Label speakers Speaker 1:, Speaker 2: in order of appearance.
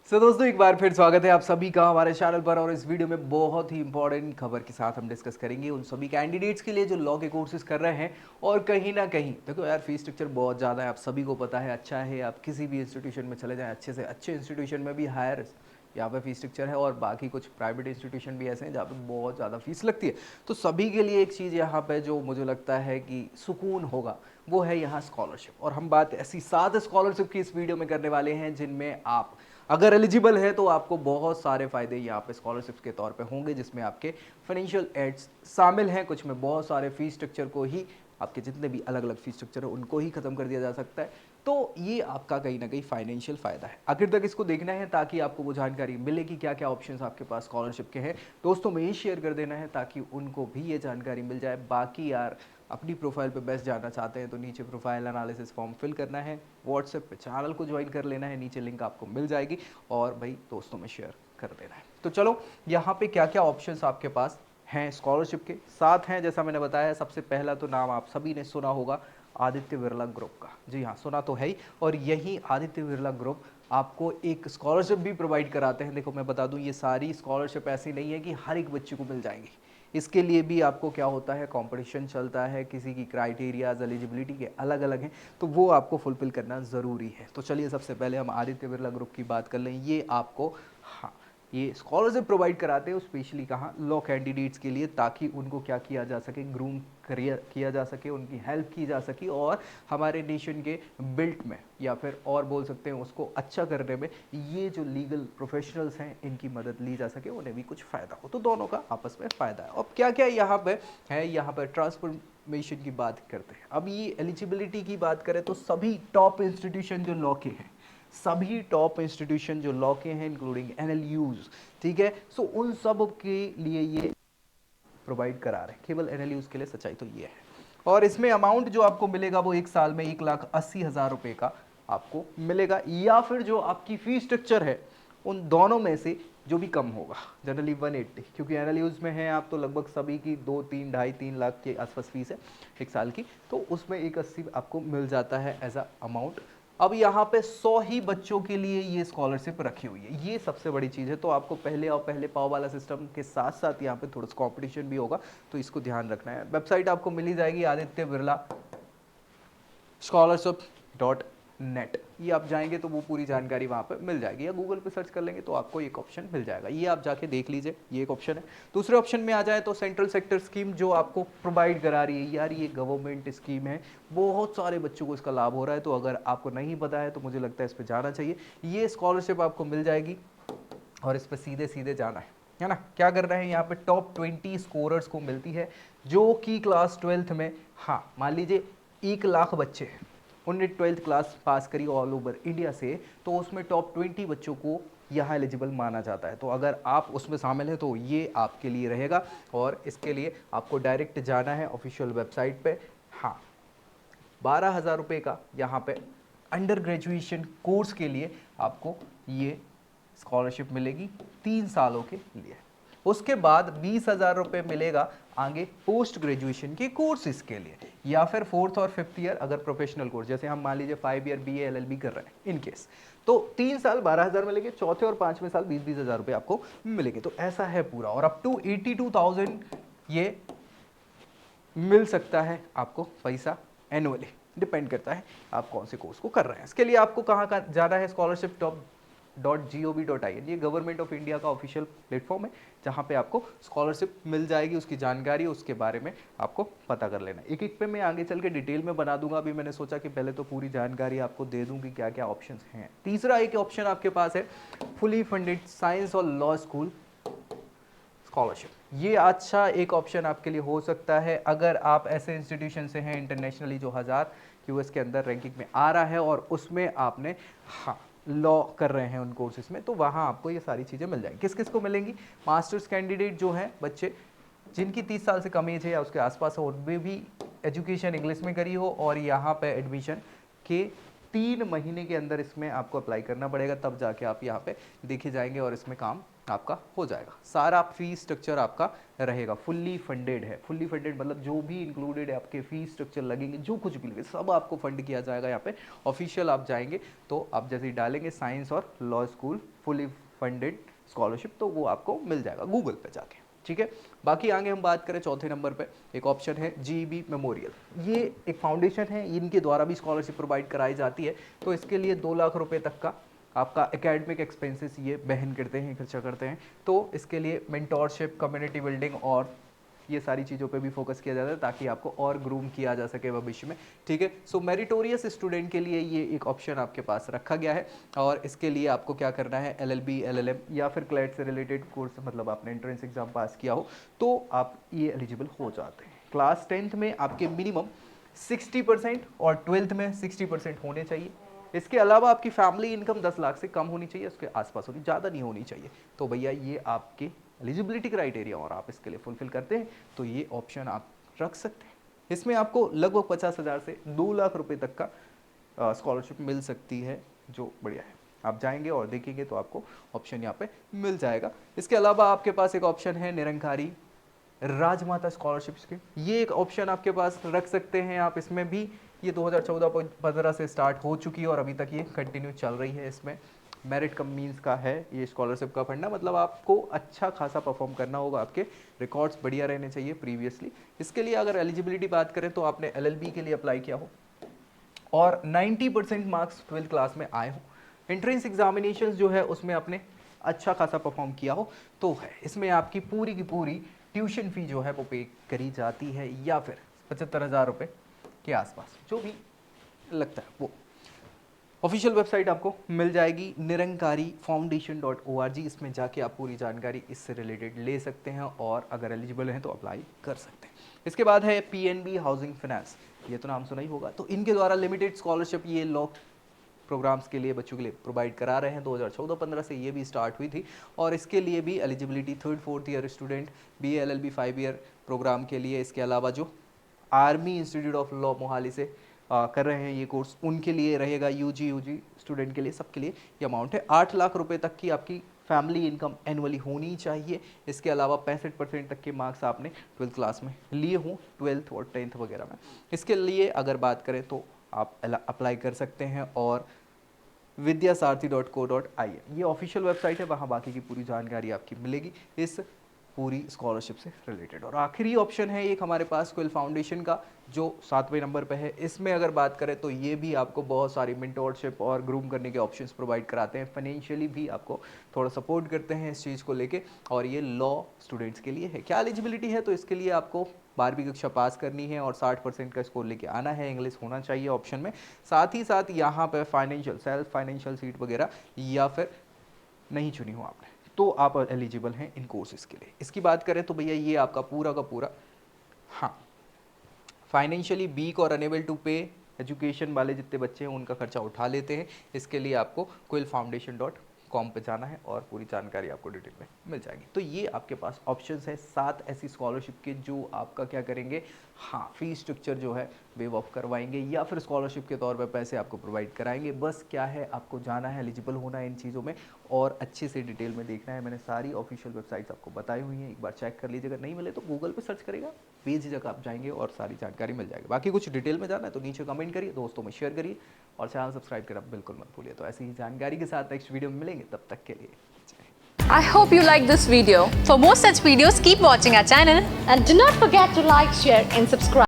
Speaker 1: दोस्तों एक बार फिर स्वागत है आप सभी का हमारे चैनल पर। और इस वीडियो में बहुत ही इंपॉर्टेंट खबर के साथ हम डिस्कस करेंगे उन सभी कैंडिडेट्स के लिए जो लॉ के कोर्सेज कर रहे हैं। और कहीं ना कहीं देखो यार, फीस स्ट्रक्चर बहुत ज़्यादा है, आप सभी को पता है। अच्छा है आप किसी भी इंस्टीट्यूशन में चले जाएं, अच्छे से अच्छे इंस्टीट्यूशन में भी हायर यहाँ पे फीस स्ट्रक्चर है। और बाकी कुछ प्राइवेट इंस्टीट्यूशन भी ऐसे हैं जहाँ पे बहुत ज़्यादा फीस लगती है। तो सभी के लिए एक चीज़ यहाँ पे जो मुझे लगता है कि सुकून होगा वो है यहाँ स्कॉलरशिप। और हम बात ऐसी 7 स्कॉलरशिप की इस वीडियो में करने वाले हैं जिनमें आप अगर एलिजिबल है तो आपको बहुत सारे फायदे यहाँ पे स्कॉलरशिप्स के तौर पे होंगे, जिसमें आपके फाइनेंशियल एड्स शामिल हैं। कुछ में बहुत सारे फीस स्ट्रक्चर को ही, आपके जितने भी अलग अलग फीस स्ट्रक्चर है उनको ही खत्म कर दिया जा सकता है। तो ये आपका कहीं ना कहीं फाइनेंशियल फायदा है। आखिर तक इसको देखना है ताकि आपको वो जानकारी मिले कि क्या क्या ऑप्शंस आपके पास स्कॉलरशिप के हैं। दोस्तों में ही शेयर कर देना है ताकि उनको भी ये जानकारी मिल जाए। बाकी यार अपनी प्रोफाइल पे बेस्ट जानना चाहते हैं तो नीचे प्रोफाइल एनालिसिस फॉर्म फिल करना है, व्हाट्सएप पे चैनल को ज्वाइन कर लेना है, नीचे लिंक आपको मिल जाएगी और भाई दोस्तों में शेयर कर देना है। तो चलो यहाँ पे क्या क्या ऑप्शंस आपके पास हैं स्कॉलरशिप के साथ हैं। जैसा मैंने बताया, सबसे पहला तो नाम आप सभी ने सुना होगा, आदित्य बिरला ग्रुप का। जी हाँ, सुना तो है ही। और यही आदित्य बिरला ग्रुप आपको एक स्कॉलरशिप भी प्रोवाइड कराते हैं। देखो मैं बता दूं, ये सारी स्कॉलरशिप ऐसी नहीं है कि हर एक बच्चे को मिल जाएंगी। इसके लिए भी आपको क्या होता है, कंपटीशन चलता है, किसी की क्राइटेरियाज एलिजिबिलिटी के अलग अलग हैं, तो वो आपको फुलफिल करना ज़रूरी है। तो चलिए सबसे पहले हम आदित्य बिरला ग्रुप की बात कर लें। ये आपको, हाँ, ये स्कॉलरशिप प्रोवाइड कराते हैं स्पेशली कहाँ, लॉ कैंडिडेट्स के लिए, ताकि उनको क्या किया जा सके, ग्रूम करियर किया जा सके, उनकी हेल्प की जा सके और हमारे नेशन के बिल्ट में या फिर और बोल सकते हैं उसको अच्छा करने में ये जो लीगल प्रोफेशनल्स हैं इनकी मदद ली जा सके, उन्हें भी कुछ फ़ायदा हो। तो दोनों का आपस में फ़ायदा है। अब क्या क्या यहाँ पे है, यहाँ पर ट्रांसफॉर्मेशन की बात करते हैं। अब ये एलिजिबिलिटी की बात करें तो सभी टॉप इंस्टीट्यूशन जो लॉ के हैं, सभी टॉप इंस्टीट्यूशन जो लॉ के हैं इंक्लूडिंग एनएलयूज, ठीक है, सो उन सब के लिए ये प्रोवाइड करा रहे हैं। केवल एनएलयूज के लिए सच्चाई तो ये है। और इसमें अमाउंट जो आपको मिलेगा वो एक साल में 1,80,000 रुपए का आपको मिलेगा, या फिर जो आपकी फीस स्ट्रक्चर है उन दोनों में से जो भी कम होगा, जनरली 180, क्योंकि एनएलयूज में है आप तो लगभग सभी की 2, 3, 2.5, 3 लाख के आसपास फीस है एक साल की, तो उसमें 180 आपको मिल जाता है एज अ अमाउंट। अब यहाँ पे 100 ही बच्चों के लिए ये स्कॉलरशिप रखी हुई है, ये सबसे बड़ी चीज़ है। तो आपको पहले और पहले पाव वाला सिस्टम के साथ साथ यहाँ पे थोड़ा सा कॉम्पिटिशन भी होगा, तो इसको ध्यान रखना है। वेबसाइट आपको मिल ही जाएगी, आदित्य बिरला scholarship.net। ये आप जाएंगे तो वो पूरी जानकारी वहाँ पे मिल जाएगी, या गूगल पे सर्च कर लेंगे तो आपको एक ऑप्शन मिल जाएगा, ये आप जाके देख लीजिए, ये एक ऑप्शन है। दूसरे ऑप्शन में आ जाए तो सेंट्रल सेक्टर स्कीम जो आपको प्रोवाइड करा रही है, यार ये गवर्नमेंट स्कीम है, बहुत सारे बच्चों को इसका लाभ हो रहा है। तो अगर आपको नहीं पता है तो मुझे लगता है इस पर जाना चाहिए। ये स्कॉलरशिप आपको मिल जाएगी और इस पर सीधे सीधे जाना है ना। क्या कर रहे हैं यहाँ पे, टॉप 20 स्कोरर्स को मिलती है जो कि क्लास 12th में, हाँ मान लीजिए 1 लाख बच्चे हैं, उनने 12th क्लास पास करी ऑल ओवर इंडिया से, तो उसमें टॉप 20 बच्चों को यहाँ एलिजिबल माना जाता है। तो अगर आप उसमें शामिल हैं तो ये आपके लिए रहेगा। और इसके लिए आपको डायरेक्ट जाना है ऑफिशियल वेबसाइट पे। हाँ, 12,000 रुपये का यहाँ पे अंडर ग्रेजुएशन कोर्स के लिए आपको ये स्कॉलरशिप मिलेगी 3 सालों के लिए। उसके बाद 20,000 रुपये मिलेगा आगे पोस्ट ग्रेजुएशन के कोर्सेज के लिए, या फिर 4th और 5th ईयर अगर प्रोफेशनल कोर्स, जैसे हम मान लीजिए 5 ईयर BA LLB कर रहे हैं इन केस, तो 3 साल 12,000 मिलेंगे, चौथे और 5वें साल 20,000 रुपये आपको मिलेंगे। तो ऐसा है पूरा, और अप टू 82,000 ये मिल सकता है आपको पैसा एनुअली, डिपेंड करता है आप कौन से कोर्स को कर रहे हैं। इसके लिए आपको कहाँ का जाना है, scholarship.gov.in, ये गवर्नमेंट ऑफ इंडिया का ऑफिशियल प्लेटफॉर्म है जहाँ पे आपको स्कॉलरशिप मिल जाएगी, उसकी जानकारी उसके बारे में आपको पता कर लेना। एक एक पे मैं आगे चल के डिटेल में बना दूंगा, अभी मैंने सोचा कि पहले तो पूरी जानकारी आपको दे दूं कि क्या क्या ऑप्शंस हैं। तीसरा एक ऑप्शन आपके पास है फुली फंडेड साइंस और लॉ स्कूल स्कॉलरशिप। ये अच्छा एक ऑप्शन आपके लिए हो सकता है अगर आप ऐसे इंस्टीट्यूशन से हैं इंटरनेशनली जो 1000 यूएस के अंदर रैंकिंग में आ रहा है और उसमें आपने, हाँ, लॉ कर रहे हैं उन कोर्सेज में, तो वहाँ आपको ये सारी चीज़ें मिल जाएंगी। किस किस को मिलेंगी, मास्टर्स कैंडिडेट जो हैं बच्चे जिनकी 30 साल से कम एज है या उसके आसपास हो, उनमें भी एजुकेशन इंग्लिश में करी हो और यहाँ पे एडमिशन के 3 महीने के अंदर इसमें आपको अप्लाई करना पड़ेगा, तब जाके आप यहाँ पे देखे जाएंगे और इसमें काम आपका हो जाएगा। सारा फीस स्ट्रक्चर आपका रहेगा, फुल्ली फंडेड है। फुल्ली फंडेड मतलब जो भी इंक्लूडेड है, आपके फीस स्ट्रक्चर लगेंगे, जो कुछ भी लगे सब आपको फंड किया जाएगा। यहाँ पे ऑफिशियल आप जाएंगे तो आप जैसे ही डालेंगे साइंस और law school fully funded scholarship, तो वो आपको मिल जाएगा गूगल पे जाके, ठीक है। बाकी आगे हम बात करें चौथे नंबर पे, एक ऑप्शन है जीईबी मेमोरियल। ये एक फाउंडेशन है, इनके द्वारा भी स्कॉलरशिप प्रोवाइड कराई जाती है। तो इसके लिए 2 लाख रुपए तक का आपका एकेडमिक एक्सपेंसेस ये बहन करते हैं, खर्चा करते हैं। तो इसके लिए मेंटोरशिप, कम्युनिटी बिल्डिंग और ये सारी चीज़ों पे भी फोकस किया जाता है ताकि आपको और ग्रूम किया जा सके भविष्य में, ठीक है। सो मेरिटोरियस स्टूडेंट के लिए ये एक ऑप्शन आपके पास रखा गया है। और इसके लिए आपको क्या करना है, LLB, LLM या फिर क्लैट से रिलेटेड कोर्स, मतलब आपने एंट्रेंस एग्जाम पास किया हो तो आप ये एलिजिबल हो जाते हैं। क्लास 10th में आपके मिनिमम 60% और 12th में 60% होने चाहिए। इसके अलावा आपकी फैमिली इनकम 10 लाख से कम होनी चाहिए, उसके आसपास होनी, ज़्यादा नहीं होनी चाहिए। तो भैया ये आपके एलिजिबिलिटी क्राइटेरिया और आप इसके लिए फुलफिल करते हैं तो ये ऑप्शन आप रख सकते हैं। इसमें आपको लगभग 50,000 से 2 लाख रुपए तक का स्कॉलरशिप मिल सकती है, जो बढ़िया है। आप जाएंगे और देखेंगे तो आपको ऑप्शन यहाँ पे मिल जाएगा। इसके अलावा आपके पास एक ऑप्शन है निरंकारी राजमाता स्कॉलरशिप स्कीम, ये एक ऑप्शन आपके पास रख सकते हैं आप। इसमें भी ये 2014-15 से स्टार्ट हो चुकी है और अभी तक ये कंटिन्यू चल रही है। इसमें मेरिट कम मीन्स का है ये स्कॉलरशिप का फंडा, मतलब आपको अच्छा खासा परफॉर्म करना होगा, आपके रिकॉर्ड्स बढ़िया रहने चाहिए प्रीवियसली। इसके लिए अगर एलिजिबिलिटी बात करें तो आपने LLB के लिए अप्लाई किया हो और 90% मार्क्स 12th क्लास में आए हो, एंट्रेंस एग्जामिनेशन जो है उसमें आपने अच्छा खासा परफॉर्म किया हो तो है। इसमें आपकी पूरी की पूरी ट्यूशन फी जो है वो पे करी जाती है, या फिर 75,000 रुपये के आसपास जो भी लगता है वो। ऑफिशियल वेबसाइट आपको मिल जाएगी निरंकारी foundation.org, इसमें जाके आप पूरी जानकारी इससे रिलेटेड ले सकते हैं और अगर एलिजिबल हैं तो अप्लाई कर सकते हैं। इसके बाद है PNB हाउसिंग फाइनेंस, ये तो नाम सुना ही होगा। तो इनके द्वारा लिमिटेड स्कॉलरशिप ये लॉ प्रोग्राम्स के लिए बच्चों के लिए प्रोवाइड करा रहे हैं। 2014-15 से ये भी स्टार्ट हुई थी और इसके लिए भी eligibility 3rd-4th year student, BA LLB 5 year program के लिए, इसके अलावा जो army institute of law Mohali से कर रहे हैं ये कोर्स उनके लिए रहेगा, UG स्टूडेंट के लिए, सबके लिए ये अमाउंट है। 8 लाख रुपए तक की आपकी फैमिली इनकम एनुअली होनी चाहिए। इसके अलावा 65% तक के मार्क्स आपने 12th क्लास में लिए हों, 12th और 10th वगैरह में। इसके लिए अगर बात करें तो आप अप्लाई कर सकते हैं और vidyasarathi.co.in ये ऑफिशियल वेबसाइट है, वहाँ बाकी की पूरी जानकारी आपकी मिलेगी इस पूरी स्कॉलरशिप से रिलेटेड। और आखिरी ऑप्शन है एक हमारे पास क्विल फाउंडेशन का, जो 7वें नंबर पे है। इसमें अगर बात करें तो ये भी आपको बहुत सारी मेंटोरशिप और ग्रूम करने के ऑप्शंस प्रोवाइड कराते हैं, फाइनेंशियली भी आपको थोड़ा सपोर्ट करते हैं इस चीज़ को लेके। और ये लॉ स्टूडेंट्स के लिए है। क्या एलिजिबिलिटी है, तो इसके लिए आपको 12वीं कक्षा पास करनी है और 60% का स्कोर लेके आना है, इंग्लिश होना चाहिए ऑप्शन में। साथ ही साथ यहाँ पर फाइनेंशियल, सेल्फ फाइनेंशियल सीट वगैरह या फिर नहीं चुनी हो आपने तो आप एलिजिबल हैं इन कोर्सेज के लिए। इसकी बात करें तो भैया ये आपका पूरा का पूरा, हाँ, फाइनेंशियली वीक और अनेबल टू पे एजुकेशन वाले जितने बच्चे हैं उनका खर्चा उठा लेते हैं। इसके लिए आपको quillfoundation.com पे जाना है और पूरी जानकारी आपको डिटेल में मिल जाएगी। तो ये आपके पास ऑप्शंस है 7 ऐसी स्कॉलरशिप के जो आपका क्या करेंगे, हाँ, फीस स्ट्रक्चर जो है वेव ऑफ करवाएंगे या फिर स्कॉलरशिप के तौर पे पैसे आपको प्रोवाइड कराएंगे। बस क्या है, आपको जाना है, एलिजिबल होना है इन चीज़ों में और अच्छे से डिटेल में देखना है। मैंने सारी ऑफिशियल वेबसाइट्स आपको बताई हुई हैं, एक बार चेक कर लीजिएगा। नहीं मिले तो गूगल पे सर्च करेगा, पेज जगह आप जाएंगे और सारी जानकारी मिल जाएगी। बाकी कुछ डिटेल में जाना है तो नीचे कमेंट करिए, दोस्तों में शेयर करिए और चैनल सब्सक्राइब करना बिल्कुल मत भूलिए। तो ऐसी ही जानकारी के साथ नेक्स्ट वीडियो में मिलेंगे, तब तक के लिए
Speaker 2: I hope you like this video. For more such videos, keep watching our channel
Speaker 3: and do not forget to like, share and subscribe.